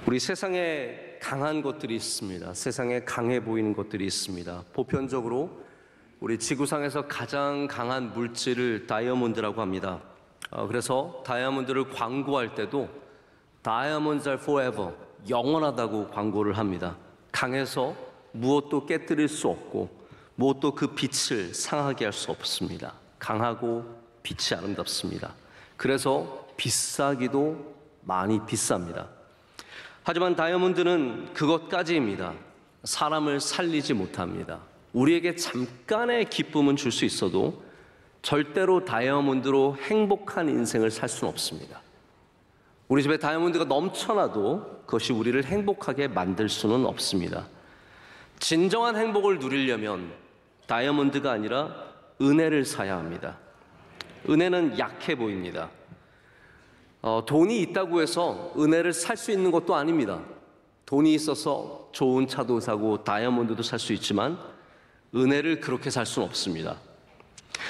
우리 세상에 강한 것들이 있습니다. 세상에 강해 보이는 것들이 있습니다. 보편적으로 우리 지구상에서 가장 강한 물질을 다이아몬드라고 합니다. 그래서 다이아몬드를 광고할 때도 Diamonds are forever, 영원하다고 광고를 합니다. 강해서 무엇도 깨뜨릴 수 없고 무엇도 그 빛을 상하게 할 수 없습니다. 강하고 빛이 아름답습니다. 그래서 비싸기도 많이 비쌉니다. 하지만 다이아몬드는 그것까지입니다. 사람을 살리지 못합니다. 우리에게 잠깐의 기쁨은 줄 수 있어도 절대로 다이아몬드로 행복한 인생을 살 수는 없습니다. 우리 집에 다이아몬드가 넘쳐나도 그것이 우리를 행복하게 만들 수는 없습니다. 진정한 행복을 누리려면 다이아몬드가 아니라 은혜를 사야 합니다. 은혜는 약해 보입니다. 돈이 있다고 해서 은혜를 살 수 있는 것도 아닙니다. 돈이 있어서 좋은 차도 사고 다이아몬드도 살 수 있지만 은혜를 그렇게 살 수는 없습니다.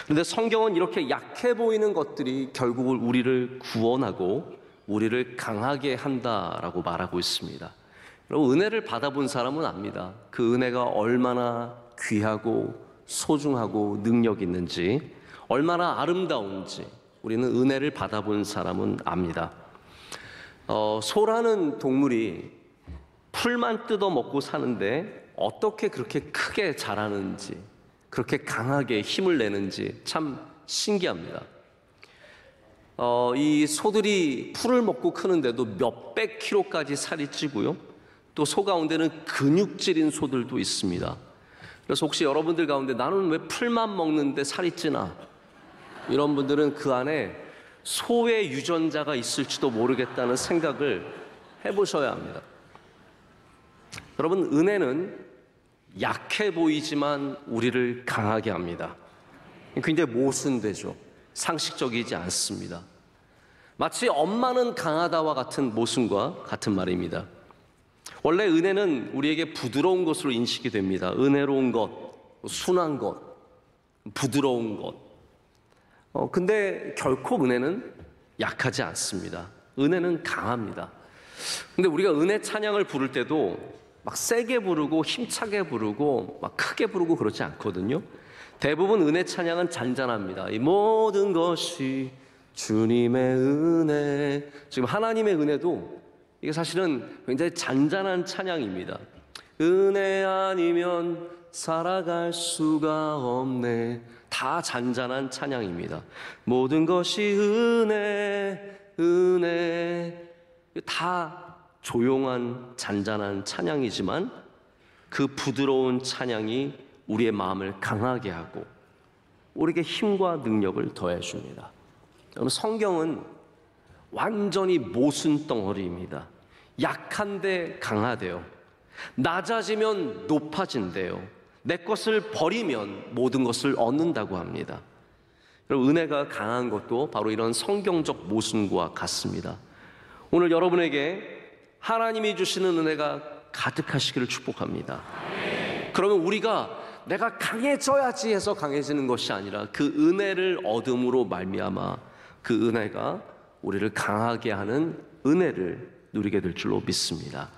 그런데 성경은 이렇게 약해 보이는 것들이 결국 우리를 구원하고 우리를 강하게 한다라고 말하고 있습니다. 여러분, 은혜를 받아본 사람은 압니다. 그 은혜가 얼마나 귀하고 소중하고 능력 있는지, 얼마나 아름다운지 우리는 은혜를 받아본 사람은 압니다. 소라는 동물이 풀만 뜯어먹고 사는데 어떻게 그렇게 크게 자라는지, 그렇게 강하게 힘을 내는지 참 신기합니다. 이 소들이 풀을 먹고 크는데도 몇백 킬로까지 살이 찌고요. 또 소 가운데는 근육질인 소들도 있습니다. 그래서 혹시 여러분들 가운데 나는 왜 풀만 먹는데 살이 찌나? 이런 분들은 그 안에 소의 유전자가 있을지도 모르겠다는 생각을 해보셔야 합니다. 여러분, 은혜는 약해 보이지만 우리를 강하게 합니다. 굉장히 모순되죠. 상식적이지 않습니다. 마치 엄마는 강하다와 같은 모순과 같은 말입니다. 원래 은혜는 우리에게 부드러운 것으로 인식이 됩니다. 은혜로운 것, 순한 것, 부드러운 것. 근데 결코 은혜는 약하지 않습니다. 은혜는 강합니다. 근데 우리가 은혜 찬양을 부를 때도 막 세게 부르고 힘차게 부르고 막 크게 부르고 그렇지 않거든요. 대부분 은혜 찬양은 잔잔합니다. 이 모든 것이 주님의 은혜. 지금 하나님의 은혜도 이게 사실은 굉장히 잔잔한 찬양입니다. 은혜 아니면 살아갈 수가 없네. 다 잔잔한 찬양입니다. 모든 것이 은혜, 은혜. 다 조용한 잔잔한 찬양이지만 그 부드러운 찬양이 우리의 마음을 강하게 하고 우리에게 힘과 능력을 더해줍니다. 여러분, 성경은 완전히 모순 덩어리입니다. 약한데 강하대요. 낮아지면 높아진대요. 내 것을 버리면 모든 것을 얻는다고 합니다. 여러분, 은혜가 강한 것도 바로 이런 성경적 모순과 같습니다. 오늘 여러분에게 하나님이 주시는 은혜가 가득하시기를 축복합니다. 그러면 우리가 내가 강해져야지 해서 강해지는 것이 아니라 그 은혜를 얻음으로 말미암아 그 은혜가 우리를 강하게 하는 은혜를 누리게 될 줄로 믿습니다.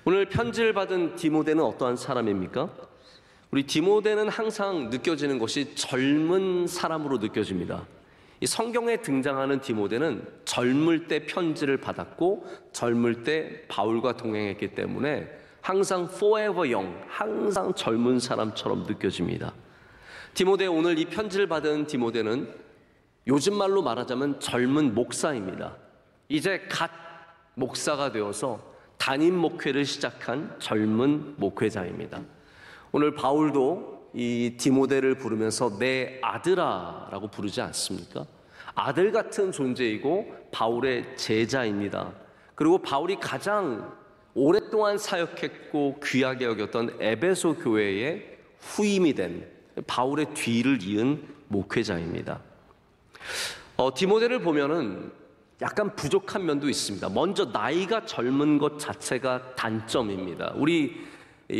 오늘 편지를 받은 디모데는 어떠한 사람입니까? 우리 디모데는 항상 느껴지는 것이 젊은 사람으로 느껴집니다. 이 성경에 등장하는 디모데는 젊을 때 편지를 받았고 젊을 때 바울과 동행했기 때문에 항상 forever young, 항상 젊은 사람처럼 느껴집니다. 디모데, 오늘 이 편지를 받은 디모데는 요즘 말로 말하자면 젊은 목사입니다. 이제 갓 목사가 되어서 담임 목회를 시작한 젊은 목회자입니다. 오늘 바울도 이 디모데를 부르면서 내 아들아 라고 부르지 않습니까? 아들 같은 존재이고 바울의 제자입니다. 그리고 바울이 가장 오랫동안 사역했고 귀하게 여겼던 에베소 교회의 후임이 된 바울의 뒤를 이은 목회자입니다. 디모데를 보면은 약간 부족한 면도 있습니다. 먼저 나이가 젊은 것 자체가 단점입니다. 우리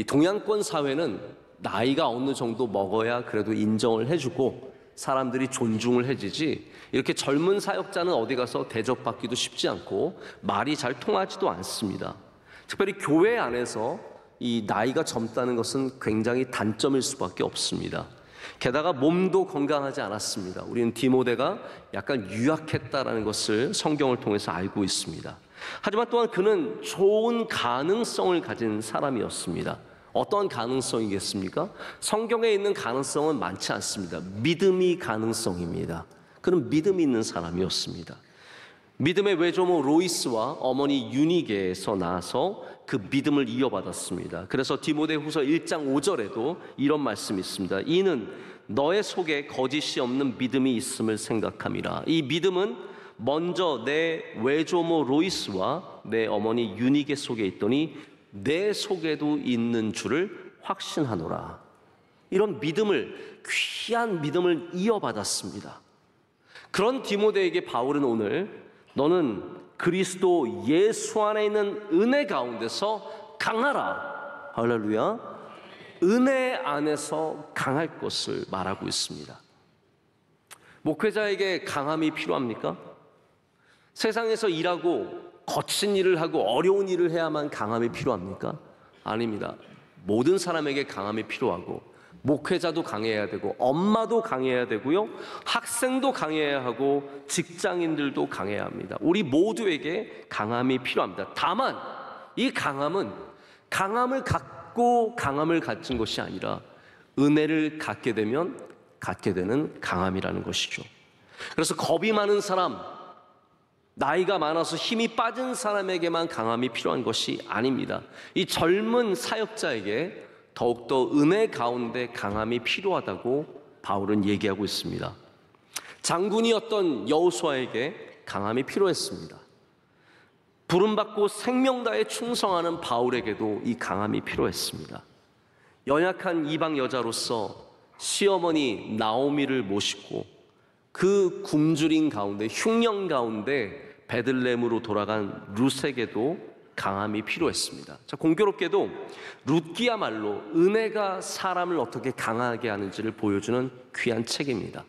동양권 사회는 나이가 어느 정도 먹어야 그래도 인정을 해주고 사람들이 존중을 해지지, 이렇게 젊은 사역자는 어디 가서 대접받기도 쉽지 않고 말이 잘 통하지도 않습니다. 특별히 교회 안에서 이 나이가 젊다는 것은 굉장히 단점일 수밖에 없습니다. 게다가 몸도 건강하지 않았습니다. 우리는 디모데가 약간 유약했다라는 것을 성경을 통해서 알고 있습니다. 하지만 또한 그는 좋은 가능성을 가진 사람이었습니다. 어떤 가능성이겠습니까? 성경에 있는 가능성은 많지 않습니다. 믿음이 가능성입니다. 그는 믿음이 있는 사람이었습니다. 믿음의 외조모 로이스와 어머니 유니게에서 나서 그 믿음을 이어받았습니다. 그래서 디모데후서 1장 5절에도 이런 말씀이 있습니다. 이는 너의 속에 거짓이 없는 믿음이 있음을 생각함이라. 이 믿음은 먼저 내 외조모 로이스와 내 어머니 유니게 속에 있더니 내 속에도 있는 줄을 확신하노라. 이런 믿음을, 귀한 믿음을 이어받았습니다. 그런 디모데에게 바울은 오늘 너는 그리스도 예수 안에 있는 은혜 가운데서 강하라. 할렐루야. 은혜 안에서 강할 것을 말하고 있습니다. 목회자에게 강함이 필요합니까? 세상에서 일하고 거친 일을 하고 어려운 일을 해야만 강함이 필요합니까? 아닙니다. 모든 사람에게 강함이 필요하고, 목회자도 강해야 되고, 엄마도 강해야 되고요, 학생도 강해야 하고, 직장인들도 강해야 합니다. 우리 모두에게 강함이 필요합니다. 다만 이 강함은 강함을 갖고 강함을 갖춘 것이 아니라 은혜를 갖게 되면 갖게 되는 강함이라는 것이죠. 그래서 겁이 많은 사람, 나이가 많아서 힘이 빠진 사람에게만 강함이 필요한 것이 아닙니다. 이 젊은 사역자에게 더욱더 은혜 가운데 강함이 필요하다고 바울은 얘기하고 있습니다. 장군이었던 여호수아에게 강함이 필요했습니다. 부름받고 생명 다해 충성하는 바울에게도 이 강함이 필요했습니다. 연약한 이방 여자로서 시어머니 나오미를 모시고 그 굶주린 가운데, 흉년 가운데 베들레헴으로 돌아간 룻에게도 강함이 필요했습니다. 자, 공교롭게도 룻기야말로 은혜가 사람을 어떻게 강하게 하는지를 보여주는 귀한 책입니다.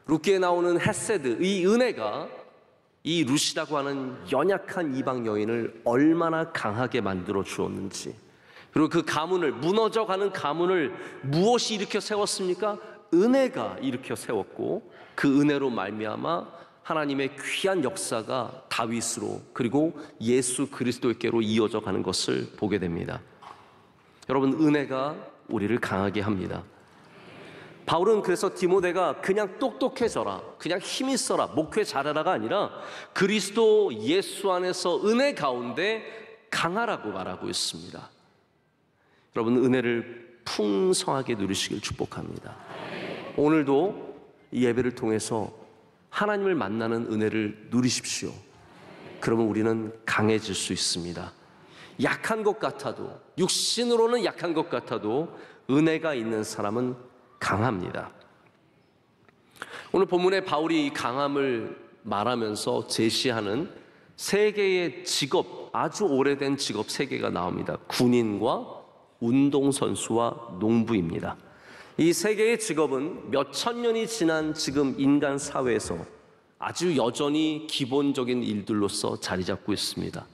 룻기에 나오는 헤세드, 이 은혜가 이 룻이라고 하는 연약한 이방 여인을 얼마나 강하게 만들어 주었는지, 그리고 그 가문을, 무너져가는 가문을 무엇이 일으켜 세웠습니까? 은혜가 일으켜 세웠고, 그 은혜로 말미암아 하나님의 귀한 역사가 다윗으로, 그리고 예수 그리스도께로 이어져 가는 것을 보게 됩니다. 여러분, 은혜가 우리를 강하게 합니다. 바울은 그래서 디모데가 그냥 똑똑해져라, 그냥 힘이 있어라, 목회 잘하라가 아니라 그리스도 예수 안에서 은혜 가운데 강하라고 말하고 있습니다. 여러분, 은혜를 풍성하게 누리시길 축복합니다. 오늘도 이 예배를 통해서 하나님을 만나는 은혜를 누리십시오. 그러면 우리는 강해질 수 있습니다. 약한 것 같아도, 육신으로는 약한 것 같아도 은혜가 있는 사람은 강합니다. 오늘 본문에 바울이 이 강함을 말하면서 제시하는 세 개의 직업, 아주 오래된 직업 세 개가 나옵니다. 군인과 운동선수와 농부입니다. 이 세 개의 직업은 몇천 년이 지난 지금 인간 사회에서 아주 여전히 기본적인 일들로서 자리 잡고 있습니다.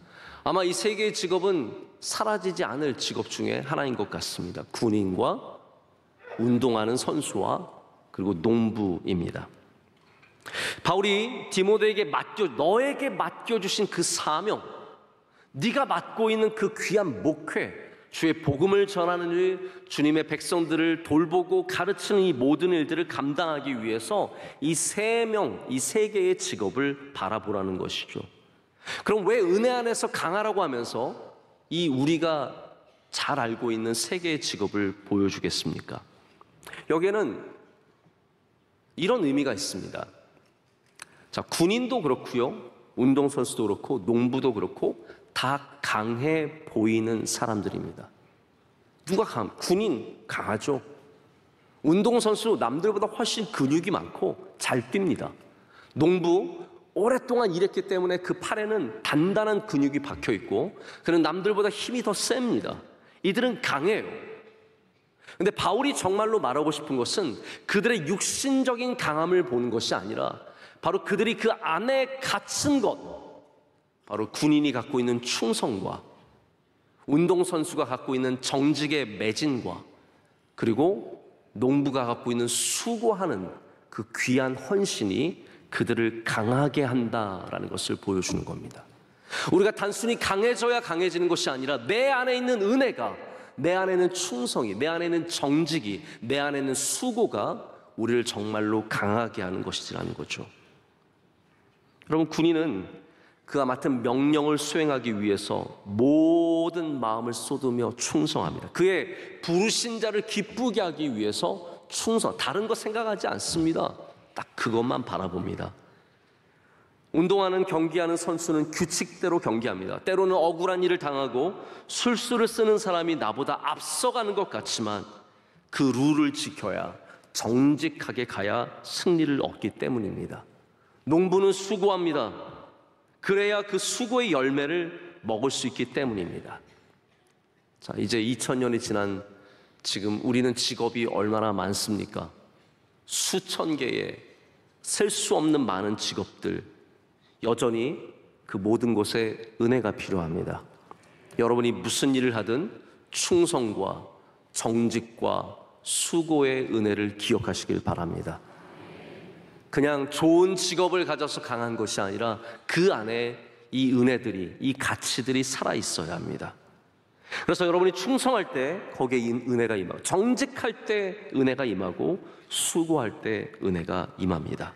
아마 이 세 개의 직업은 사라지지 않을 직업 중에 하나인 것 같습니다. 군인과 운동하는 선수와 그리고 농부입니다. 바울이 디모데에게 너에게 맡겨주신 그 사명, 네가 맡고 있는 그 귀한 목회, 주의 복음을 전하는 일, 주님의 백성들을 돌보고 가르치는 이 모든 일들을 감당하기 위해서 이 세 개의 직업을 바라보라는 것이죠. 그럼 왜 은혜 안에서 강하라고 하면서 이 우리가 잘 알고 있는 세 개의 직업을 보여주겠습니까? 여기에는 이런 의미가 있습니다. 자, 군인도 그렇고요, 운동선수도 그렇고 농부도 그렇고 다 강해 보이는 사람들입니다. 군인 강하죠. 운동선수 남들보다 훨씬 근육이 많고 잘 뜁니다. 농부 오랫동안 일했기 때문에 그 팔에는 단단한 근육이 박혀 있고 그는 남들보다 힘이 더 셉니다. 이들은 강해요. 근데 바울이 정말로 말하고 싶은 것은 그들의 육신적인 강함을 보는 것이 아니라 바로 그들이 그 안에 갇힌 것, 바로 군인이 갖고 있는 충성과 운동선수가 갖고 있는 정직의 매진과 그리고 농부가 갖고 있는 수고하는 그 귀한 헌신이 그들을 강하게 한다라는 것을 보여주는 겁니다. 우리가 단순히 강해져야 강해지는 것이 아니라 내 안에 있는 은혜가, 내 안에 있는 충성이, 내 안에 있는 정직이, 내 안에 있는 수고가 우리를 정말로 강하게 하는 것이라는 거죠. 여러분, 군인은 그가 맡은 명령을 수행하기 위해서 모든 마음을 쏟으며 충성합니다. 그의 부르신 자를 기쁘게 하기 위해서 충성, 다른 거 생각하지 않습니다. 딱 그것만 바라봅니다. 운동하는, 경기하는 선수는 규칙대로 경기합니다. 때로는 억울한 일을 당하고 술수를 쓰는 사람이 나보다 앞서가는 것 같지만 그 룰을 지켜야, 정직하게 가야 승리를 얻기 때문입니다. 농부는 수고합니다. 그래야 그 수고의 열매를 먹을 수 있기 때문입니다. 자, 이제 2000년이 지난 지금 우리는 직업이 얼마나 많습니까? 수천 개의 셀 수 없는 많은 직업들, 여전히 그 모든 곳에 은혜가 필요합니다. 여러분이 무슨 일을 하든 충성과 정직과 수고의 은혜를 기억하시길 바랍니다. 그냥 좋은 직업을 가져서 강한 것이 아니라 그 안에 이 은혜들이, 이 가치들이 살아있어야 합니다. 그래서 여러분이 충성할 때 거기에 은혜가 임하고, 정직할 때 은혜가 임하고, 수고할 때 은혜가 임합니다.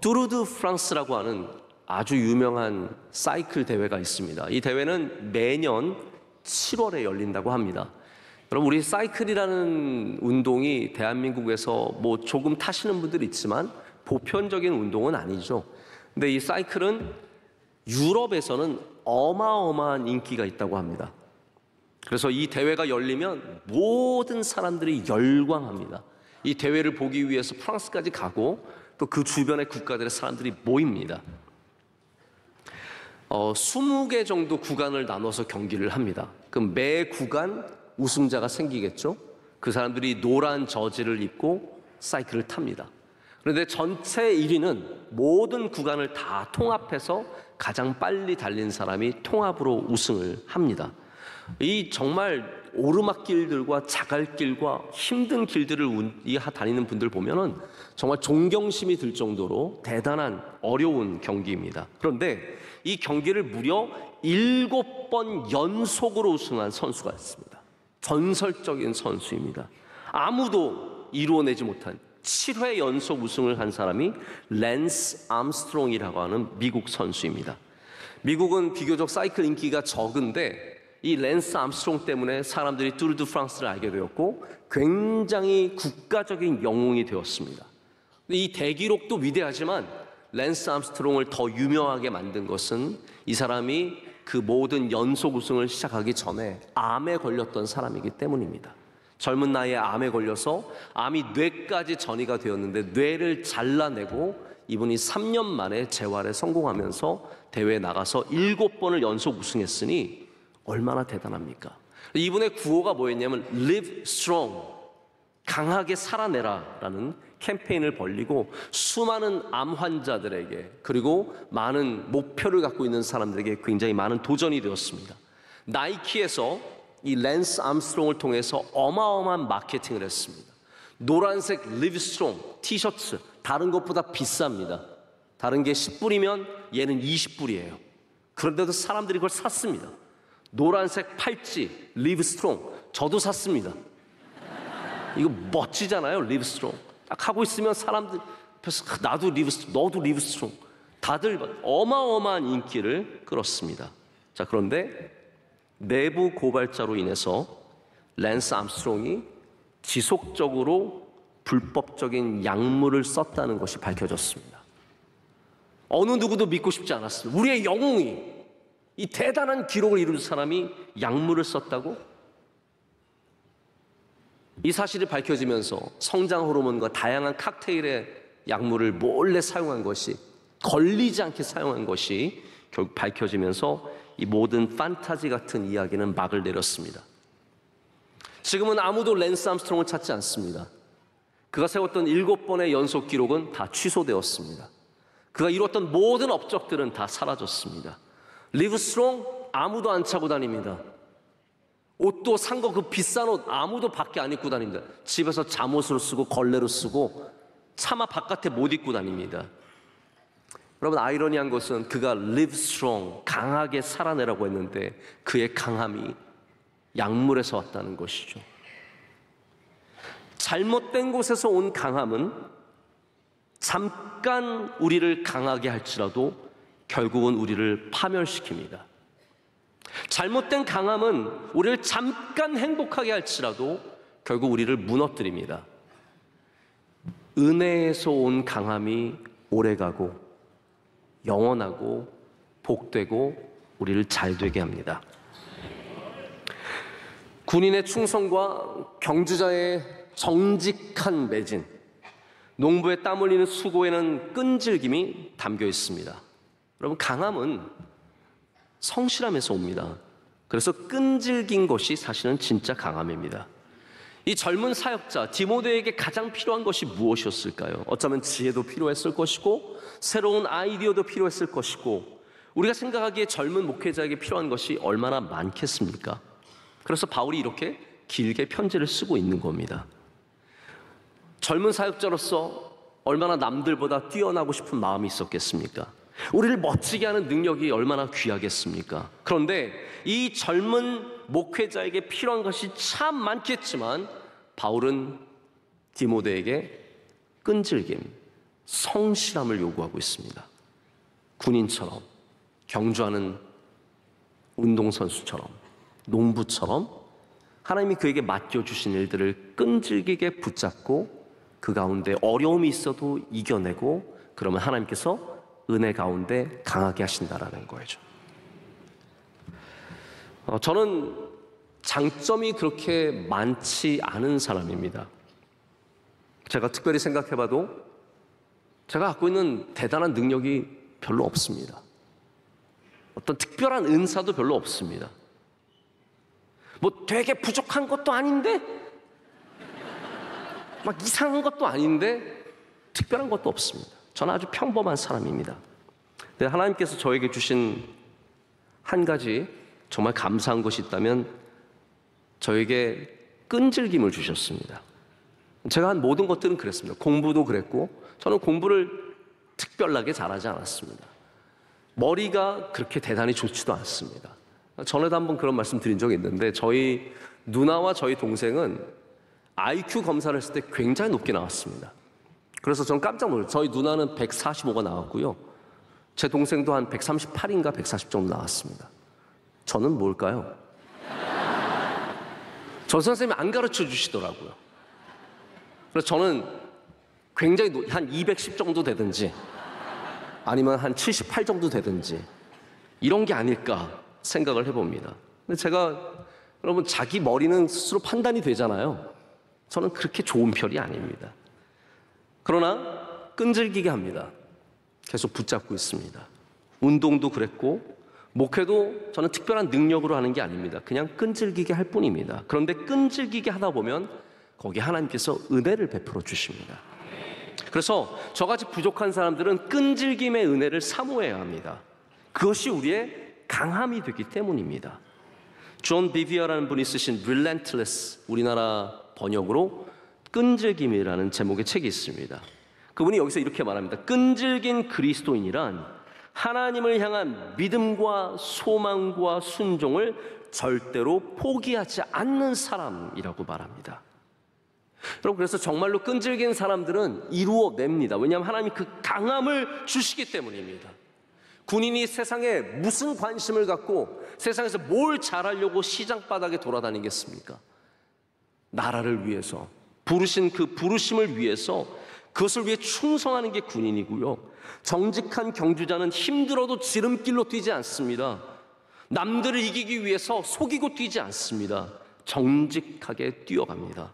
뚜르 드 프랑스라고 하는 아주 유명한 사이클 대회가 있습니다. 이 대회는 매년 7월에 열린다고 합니다. 여러분, 우리 사이클이라는 운동이 대한민국에서 뭐 조금 타시는 분들이 있지만 보편적인 운동은 아니죠. 근데 이 사이클은 유럽에서는 어마어마한 인기가 있다고 합니다. 그래서 이 대회가 열리면 모든 사람들이 열광합니다. 이 대회를 보기 위해서 프랑스까지 가고 또 그 주변의 국가들의 사람들이 모입니다. 20개 정도 구간을 나눠서 경기를 합니다. 그럼 매 구간 우승자가 생기겠죠? 그 사람들이 노란 저지를 입고 사이클을 탑니다. 그런데 전체 1위는 모든 구간을 다 통합해서 가장 빨리 달린 사람이 통합으로 우승을 합니다. 이 정말 오르막길들과 자갈길과 힘든 길들을 다니는 분들 보면은 정말 존경심이 들 정도로 대단한 어려운 경기입니다. 그런데 이 경기를 무려 7번 연속으로 우승한 선수가 있습니다. 전설적인 선수입니다. 아무도 이루어내지 못한 7회 연속 우승을 한 사람이 랜스 암스트롱이라고 하는 미국 선수입니다. 미국은 비교적 사이클 인기가 적은데 이 랜스 암스트롱 때문에 사람들이 뚜르 드 프랑스를 알게 되었고 굉장히 국가적인 영웅이 되었습니다. 이 대기록도 위대하지만 랜스 암스트롱을 더 유명하게 만든 것은 이 사람이 그 모든 연속 우승을 시작하기 전에 암에 걸렸던 사람이기 때문입니다. 젊은 나이에 암에 걸려서 암이 뇌까지 전이가 되었는데 뇌를 잘라내고 이분이 3년 만에 재활에 성공하면서 대회에 나가서 7번을 연속 우승했으니 얼마나 대단합니까? 이분의 구호가 뭐였냐면 Live Strong, 강하게 살아내라 라는 캠페인을 벌리고 수많은 암 환자들에게 그리고 많은 목표를 갖고 있는 사람들에게 굉장히 많은 도전이 되었습니다. 나이키에서 이 랜스 암스트롱을 통해서 어마어마한 마케팅을 했습니다. 노란색 Live Strong 티셔츠 다른 것보다 비쌉니다. 다른 게 10불이면 얘는 20불이에요. 그런데도 사람들이 그걸 샀습니다. 노란색 팔찌 Live Strong 저도 샀습니다. 이거 멋지잖아요. Live Strong 딱 하고 있으면 사람들 옆에서 나도 Live Strong, 너도 Live Strong 다들 어마어마한 인기를 끌었습니다. 자, 그런데 내부 고발자로 인해서 랜스 암스트롱이 지속적으로 불법적인 약물을 썼다는 것이 밝혀졌습니다. 어느 누구도 믿고 싶지 않았습니다. 우리의 영웅이 이 대단한 기록을 이룬 사람이 약물을 썼다고? 이 사실이 밝혀지면서 성장 호르몬과 다양한 칵테일의 약물을 몰래 사용한 것이, 걸리지 않게 사용한 것이 결국 밝혀지면서 이 모든 판타지 같은 이야기는 막을 내렸습니다. 지금은 아무도 랜스 암스트롱을 찾지 않습니다. 그가 세웠던 7번의 연속 기록은 다 취소되었습니다. 그가 이뤘던 모든 업적들은 다 사라졌습니다. 리브스트롱 아무도 안 차고 다닙니다. 옷도 산 거 그 비싼 옷 아무도 밖에 안 입고 다닙니다. 집에서 잠옷으로 쓰고 걸레로 쓰고 차마 바깥에 못 입고 다닙니다. 여러분, 아이러니한 것은 그가 live strong, 강하게 살아내라고 했는데 그의 강함이 약물에서 왔다는 것이죠. 잘못된 곳에서 온 강함은 잠깐 우리를 강하게 할지라도 결국은 우리를 파멸시킵니다. 잘못된 강함은 우리를 잠깐 행복하게 할지라도 결국 우리를 무너뜨립니다. 은혜에서 온 강함이 오래가고 영원하고 복되고 우리를 잘되게 합니다. 군인의 충성과 경주자의 정직한 매진, 농부의 땀 흘리는 수고에는 끈질김이 담겨 있습니다. 여러분, 강함은 성실함에서 옵니다. 그래서 끈질긴 것이 사실은 진짜 강함입니다. 이 젊은 사역자 디모데에게 가장 필요한 것이 무엇이었을까요? 어쩌면 지혜도 필요했을 것이고 새로운 아이디어도 필요했을 것이고 우리가 생각하기에 젊은 목회자에게 필요한 것이 얼마나 많겠습니까? 그래서 바울이 이렇게 길게 편지를 쓰고 있는 겁니다. 젊은 사역자로서 얼마나 남들보다 뛰어나고 싶은 마음이 있었겠습니까? 우리를 멋지게 하는 능력이 얼마나 귀하겠습니까? 그런데 이 젊은 목회자에게 필요한 것이 참 많겠지만 바울은 디모데에게 끈질김, 성실함을 요구하고 있습니다. 군인처럼, 경주하는 운동선수처럼, 농부처럼 하나님이 그에게 맡겨주신 일들을 끈질기게 붙잡고 그 가운데 어려움이 있어도 이겨내고 그러면 하나님께서 은혜 가운데 강하게 하신다라는 거죠. 저는 장점이 그렇게 많지 않은 사람입니다. 제가 특별히 생각해봐도 제가 갖고 있는 대단한 능력이 별로 없습니다. 어떤 특별한 은사도 별로 없습니다. 뭐 되게 부족한 것도 아닌데 막 이상한 것도 아닌데 특별한 것도 없습니다. 저는 아주 평범한 사람입니다. 근데 하나님께서 저에게 주신 한 가지 정말 감사한 것이 있다면 저에게 끈질김을 주셨습니다. 제가 한 모든 것들은 그랬습니다. 공부도 그랬고 저는 공부를 특별하게 잘하지 않았습니다. 머리가 그렇게 대단히 좋지도 않습니다. 전에도 한번 그런 말씀 드린 적이 있는데 저희 누나와 저희 동생은 IQ 검사를 했을 때 굉장히 높게 나왔습니다. 그래서 저는 깜짝 놀랐어요. 저희 누나는 145가 나왔고요. 제 동생도 한 138인가 140 정도 나왔습니다. 저는 뭘까요? 전 선생님이 안 가르쳐 주시더라고요. 그래서 저는 굉장히 한 210 정도 되든지 아니면 한 78 정도 되든지 이런 게 아닐까 생각을 해봅니다. 근데 제가 여러분 자기 머리는 스스로 판단이 되잖아요. 저는 그렇게 좋은 편이 아닙니다. 그러나 끈질기게 합니다. 계속 붙잡고 있습니다. 운동도 그랬고 목회도 저는 특별한 능력으로 하는 게 아닙니다. 그냥 끈질기게 할 뿐입니다. 그런데 끈질기게 하다 보면 거기에 하나님께서 은혜를 베풀어 주십니다. 그래서 저같이 부족한 사람들은 끈질김의 은혜를 사모해야 합니다. 그것이 우리의 강함이 되기 때문입니다. 존 비비어라는 분이 쓰신 Relentless, 우리나라 번역으로 끈질김이라는 제목의 책이 있습니다. 그분이 여기서 이렇게 말합니다. 끈질긴 그리스도인이란 하나님을 향한 믿음과 소망과 순종을 절대로 포기하지 않는 사람이라고 말합니다. 여러분, 그래서 정말로 끈질긴 사람들은 이루어냅니다. 왜냐하면 하나님이 그 강함을 주시기 때문입니다. 군인이 세상에 무슨 관심을 갖고 세상에서 뭘 잘하려고 시장바닥에 돌아다니겠습니까? 나라를 위해서, 부르신 그 부르심을 위해서 그것을 위해 충성하는 게 군인이고요. 정직한 경주자는 힘들어도 지름길로 뛰지 않습니다. 남들을 이기기 위해서 속이고 뛰지 않습니다. 정직하게 뛰어갑니다.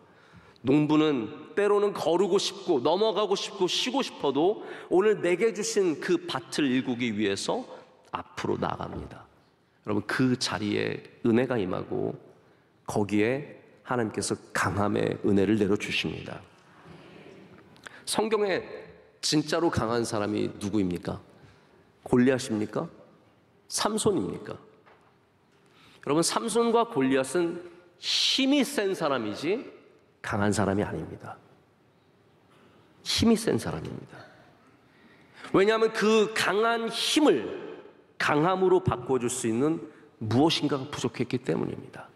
농부는 때로는 거르고 싶고 넘어가고 싶고 쉬고 싶어도 오늘 내게 주신 그 밭을 일구기 위해서 앞으로 나갑니다. 여러분, 그 자리에 은혜가 임하고 거기에 하나님께서 강함의 은혜를 내려주십니다. 성경에 진짜로 강한 사람이 누구입니까? 골리앗입니까? 삼손입니까? 여러분, 삼손과 골리앗은 힘이 센 사람이지 강한 사람이 아닙니다. 힘이 센 사람입니다. 왜냐하면 그 강한 힘을 강함으로 바꿔줄 수 있는 무엇인가가 부족했기 때문입니다.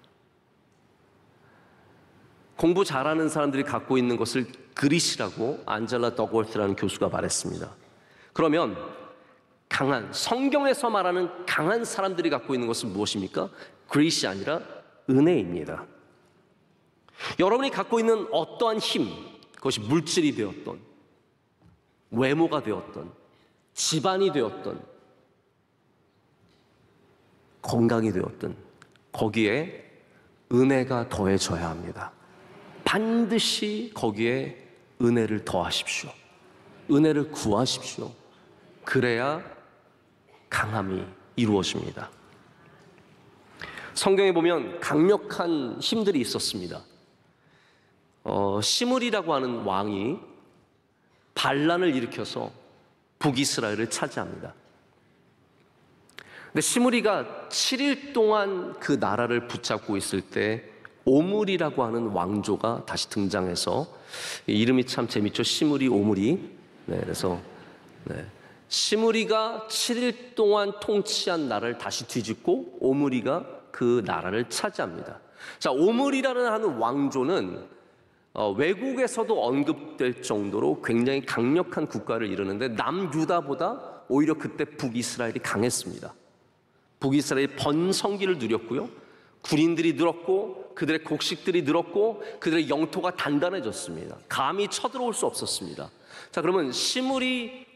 공부 잘하는 사람들이 갖고 있는 것을 그릿이라고 안젤라 더그워스라는 교수가 말했습니다. 그러면 강한, 성경에서 말하는 강한 사람들이 갖고 있는 것은 무엇입니까? 그릿이 아니라 은혜입니다. 여러분이 갖고 있는 어떠한 힘, 그것이 물질이 되었던, 외모가 되었던, 집안이 되었던, 건강이 되었던, 거기에 은혜가 더해져야 합니다. 반드시 거기에 은혜를 더하십시오. 은혜를 구하십시오. 그래야 강함이 이루어집니다. 성경에 보면 강력한 힘들이 있었습니다. 시므리라고 하는 왕이 반란을 일으켜서 북이스라엘을 차지합니다. 근데 시므리가 7일 동안 그 나라를 붙잡고 있을 때 오므리라고 하는 왕조가 다시 등장해서, 이름이 참 재밌죠. 시므리, 오므리. 그래서 시므리가 7일 동안 통치한 나라를 다시 뒤집고 오므리가 그 나라를 차지합니다. 자, 오므리라는 하는 왕조는 외국에서도 언급될 정도로 굉장히 강력한 국가를 이루는데 남유다보다 오히려 그때 북이스라엘이 강했습니다. 북이스라엘이 번성기를 누렸고요. 군인들이 늘었고 그들의 곡식들이 늘었고 그들의 영토가 단단해졌습니다. 감히 쳐들어올 수 없었습니다. 자, 그러면 시므리,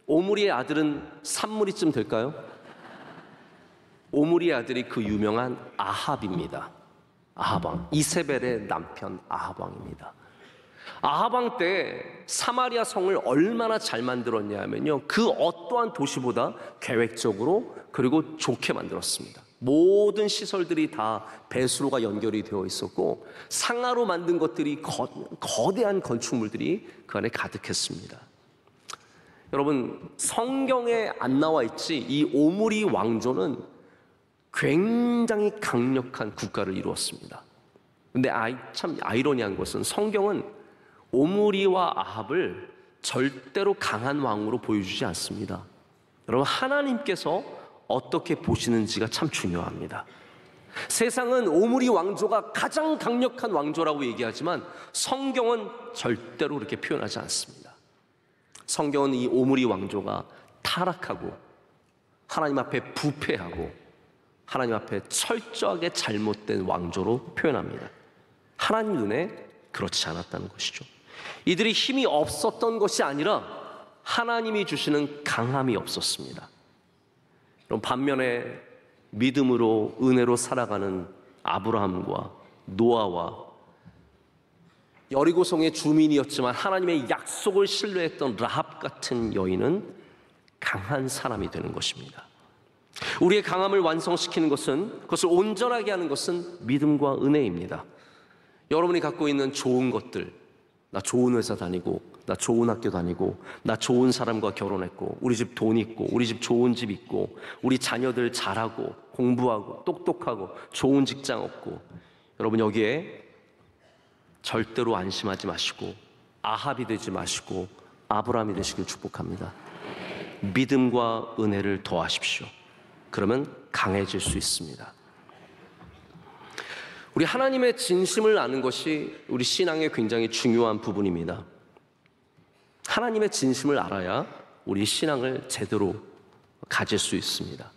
오므리의 아들은 산무리쯤 될까요? 오므리의 아들이 그 유명한 아합입니다. 아합왕, 이세벨의 남편 아합왕입니다. 아합왕 때 사마리아 성을 얼마나 잘 만들었냐 하면요, 그 어떠한 도시보다 계획적으로 그리고 좋게 만들었습니다. 모든 시설들이 다 배수로가 연결이 되어 있었고 상아로 만든 것들이 거대한 건축물들이 그 안에 가득했습니다. 여러분, 성경에 안 나와 있지 이 오므리 왕조는 굉장히 강력한 국가를 이루었습니다. 근데 참 아이러니한 것은 성경은 오므리와 아합을 절대로 강한 왕으로 보여주지 않습니다. 여러분, 하나님께서 어떻게 보시는지가 참 중요합니다. 세상은 오므리 왕조가 가장 강력한 왕조라고 얘기하지만 성경은 절대로 그렇게 표현하지 않습니다. 성경은 이 오므리 왕조가 타락하고 하나님 앞에 부패하고 하나님 앞에 철저하게 잘못된 왕조로 표현합니다. 하나님 눈에 그렇지 않았다는 것이죠. 이들이 힘이 없었던 것이 아니라 하나님이 주시는 강함이 없었습니다. 그럼 반면에 믿음으로 은혜로 살아가는 아브라함과 노아와 여리고성의 주민이었지만 하나님의 약속을 신뢰했던 라합 같은 여인은 강한 사람이 되는 것입니다. 우리의 강함을 완성시키는 것은, 그것을 온전하게 하는 것은 믿음과 은혜입니다. 여러분이 갖고 있는 좋은 것들, 나 좋은 회사 다니고, 나 좋은 학교 다니고, 나 좋은 사람과 결혼했고, 우리 집 돈 있고, 우리 집 좋은 집 있고, 우리 자녀들 잘하고 공부하고 똑똑하고 좋은 직장 없고, 여러분 여기에 절대로 안심하지 마시고 아합이 되지 마시고 아브라함이 되시길 축복합니다. 믿음과 은혜를 더하십시오. 그러면 강해질 수 있습니다. 우리 하나님의 진심을 아는 것이 우리 신앙의 굉장히 중요한 부분입니다. 하나님의 진심을 알아야 우리 신앙을 제대로 가질 수 있습니다.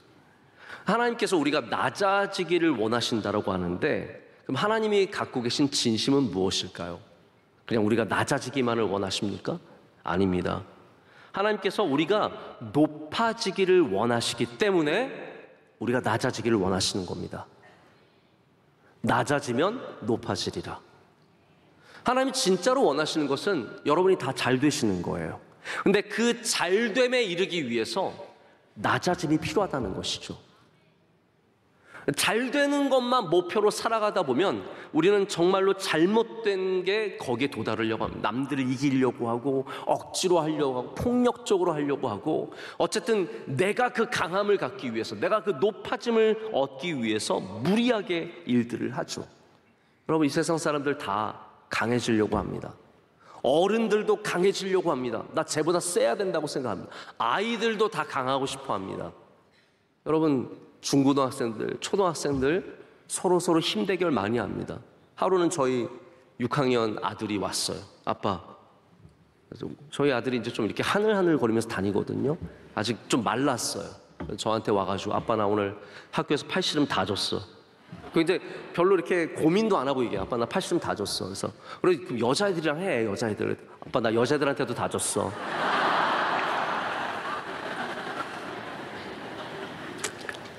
하나님께서 우리가 낮아지기를 원하신다고 하는데, 그럼 하나님이 갖고 계신 진심은 무엇일까요? 그냥 우리가 낮아지기만을 원하십니까? 아닙니다. 하나님께서 우리가 높아지기를 원하시기 때문에 우리가 낮아지기를 원하시는 겁니다. 낮아지면 높아지리라. 하나님이 진짜로 원하시는 것은 여러분이 다 잘 되시는 거예요. 근데 그 잘됨에 이르기 위해서 낮아짐이 필요하다는 것이죠. 잘 되는 것만 목표로 살아가다 보면 우리는 정말로 잘못된 게 거기에 도달하려고 합니다. 남들을 이기려고 하고 억지로 하려고 하고 폭력적으로 하려고 하고, 어쨌든 내가 그 강함을 갖기 위해서, 내가 그 높아짐을 얻기 위해서 무리하게 일들을 하죠. 여러분, 이 세상 사람들 다 강해지려고 합니다. 어른들도 강해지려고 합니다. 나 쟤보다 세야 된다고 생각합니다. 아이들도 다 강하고 싶어 합니다. 여러분, 중고등학생들, 초등학생들 서로 힘 대결 많이 합니다. 하루는 저희 6학년 아들이 왔어요. 아빠, 저희 아들이 이제 좀 이렇게 하늘하늘 거리면서 다니거든요. 아직 좀 말랐어요. 저한테 와가지고, 아빠 나 오늘 학교에서 팔씨름 다 줬어. 근데 별로 이렇게 고민도 안 하고 얘기해. 아빠 나 팔씨름 다 줬어. 그래서 그럼 여자애들이랑 해. 여자애들. 아빠 나 여자애들한테도 다 줬어.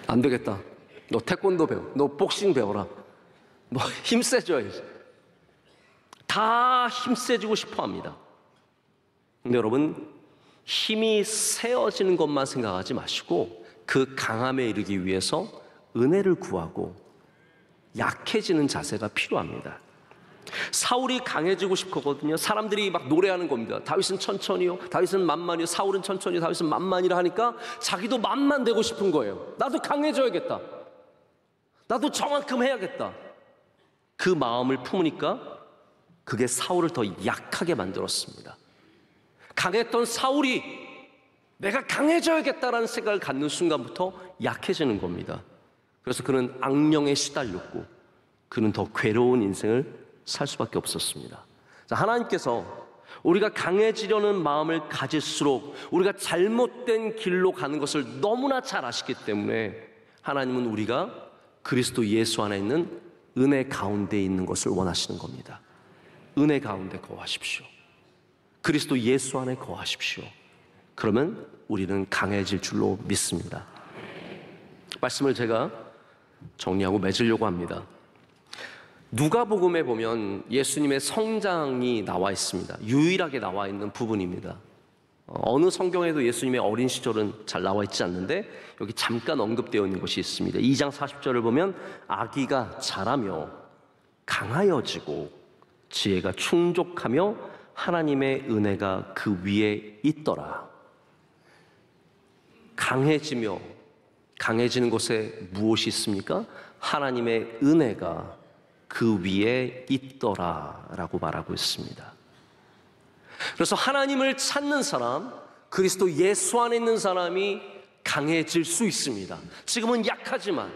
안 되겠다. 너 태권도 배워. 너 복싱 배워라. 너 힘 세져야지. 다 힘 세지고 싶어 합니다. 근데 여러분, 힘이 세어지는 것만 생각하지 마시고 그 강함에 이르기 위해서 은혜를 구하고 약해지는 자세가 필요합니다. 사울이 강해지고 싶거든요. 사람들이 막 노래하는 겁니다. 다윗은 천천히요, 다윗은 만만히요, 사울은 천천히요, 다윗은 만만히라 하니까 자기도 만만 되고 싶은 거예요. 나도 강해져야겠다. 나도 저만큼 해야겠다. 그 마음을 품으니까 그게 사울을 더 약하게 만들었습니다. 강했던 사울이 내가 강해져야겠다라는 생각을 갖는 순간부터 약해지는 겁니다. 그래서 그는 악령에 시달렸고 그는 더 괴로운 인생을 살 수밖에 없었습니다. 자, 하나님께서 우리가 강해지려는 마음을 가질수록 우리가 잘못된 길로 가는 것을 너무나 잘 아시기 때문에 하나님은 우리가 그리스도 예수 안에 있는 은혜 가운데 있는 것을 원하시는 겁니다. 은혜 가운데 거하십시오. 그리스도 예수 안에 거하십시오. 그러면 우리는 강해질 줄로 믿습니다. 말씀을 제가 정리하고 맺으려고 합니다. 누가복음에 보면 예수님의 성장이 나와 있습니다. 유일하게 나와 있는 부분입니다. 어느 성경에도 예수님의 어린 시절은 잘 나와 있지 않는데 여기 잠깐 언급되어 있는 것이 있습니다. 2장 40절을 보면 아기가 자라며 강하여지고 지혜가 충족하며 하나님의 은혜가 그 위에 있더라. 강해지며, 강해지는 곳에 무엇이 있습니까? 하나님의 은혜가 그 위에 있더라 라고 말하고 있습니다. 그래서 하나님을 찾는 사람, 그리스도 예수 안에 있는 사람이 강해질 수 있습니다. 지금은 약하지만,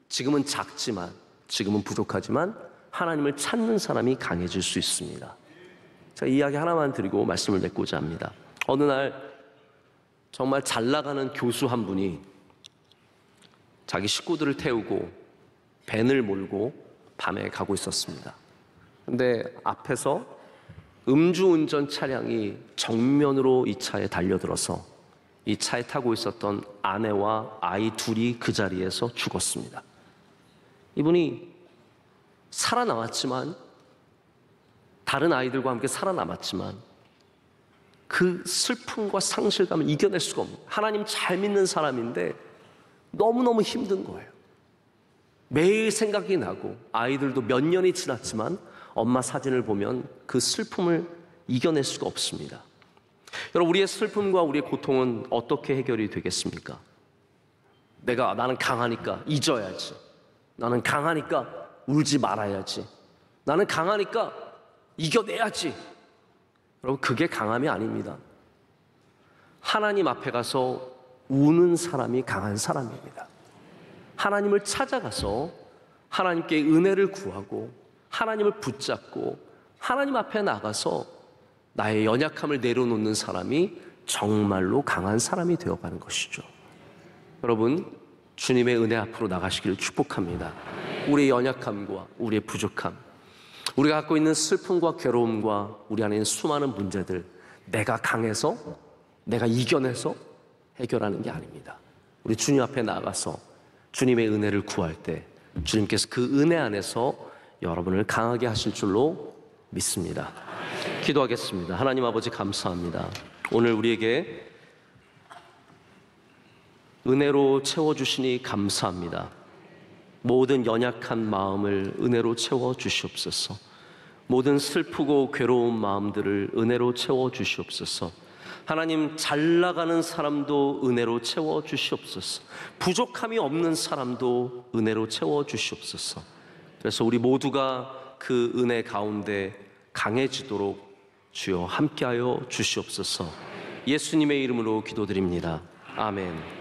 지금은 작지만, 지금은 부족하지만 하나님을 찾는 사람이 강해질 수 있습니다. 자, 이 이야기 하나만 드리고 말씀을 맺고자 합니다. 어느 날 정말 잘 나가는 교수 한 분이 자기 식구들을 태우고 밴을 몰고 밤에 가고 있었습니다. 근데 앞에서 음주운전 차량이 정면으로 이 차에 달려들어서 이 차에 타고 있었던 아내와 아이 둘이 그 자리에서 죽었습니다. 이분이 살아남았지만, 다른 아이들과 함께 살아남았지만 그 슬픔과 상실감을 이겨낼 수가 없는, 하나님 잘 믿는 사람인데 너무너무 힘든 거예요. 매일 생각이 나고 아이들도 몇 년이 지났지만 엄마 사진을 보면 그 슬픔을 이겨낼 수가 없습니다. 여러분, 우리의 슬픔과 우리의 고통은 어떻게 해결이 되겠습니까? 나는 강하니까 잊어야지. 나는 강하니까 울지 말아야지. 나는 강하니까 이겨내야지. 여러분, 그게 강함이 아닙니다. 하나님 앞에 가서 우는 사람이 강한 사람입니다. 하나님을 찾아가서 하나님께 은혜를 구하고 하나님을 붙잡고 하나님 앞에 나가서 나의 연약함을 내려놓는 사람이 정말로 강한 사람이 되어가는 것이죠. 여러분, 주님의 은혜 앞으로 나가시기를 축복합니다. 우리의 연약함과 우리의 부족함, 우리가 갖고 있는 슬픔과 괴로움과 우리 안에 있는 수많은 문제들, 내가 강해서, 내가 이겨내서 해결하는 게 아닙니다. 우리 주님 앞에 나가서 주님의 은혜를 구할 때 주님께서 그 은혜 안에서 여러분을 강하게 하실 줄로 믿습니다. 기도하겠습니다. 하나님 아버지, 감사합니다. 오늘 우리에게 은혜로 채워주시니 감사합니다. 모든 연약한 마음을 은혜로 채워 주시옵소서. 모든 슬프고 괴로운 마음들을 은혜로 채워 주시옵소서. 하나님, 잘 나가는 사람도 은혜로 채워 주시옵소서. 부족함이 없는 사람도 은혜로 채워 주시옵소서. 그래서 우리 모두가 그 은혜 가운데 강해지도록 주여 함께하여 주시옵소서. 예수님의 이름으로 기도드립니다. 아멘.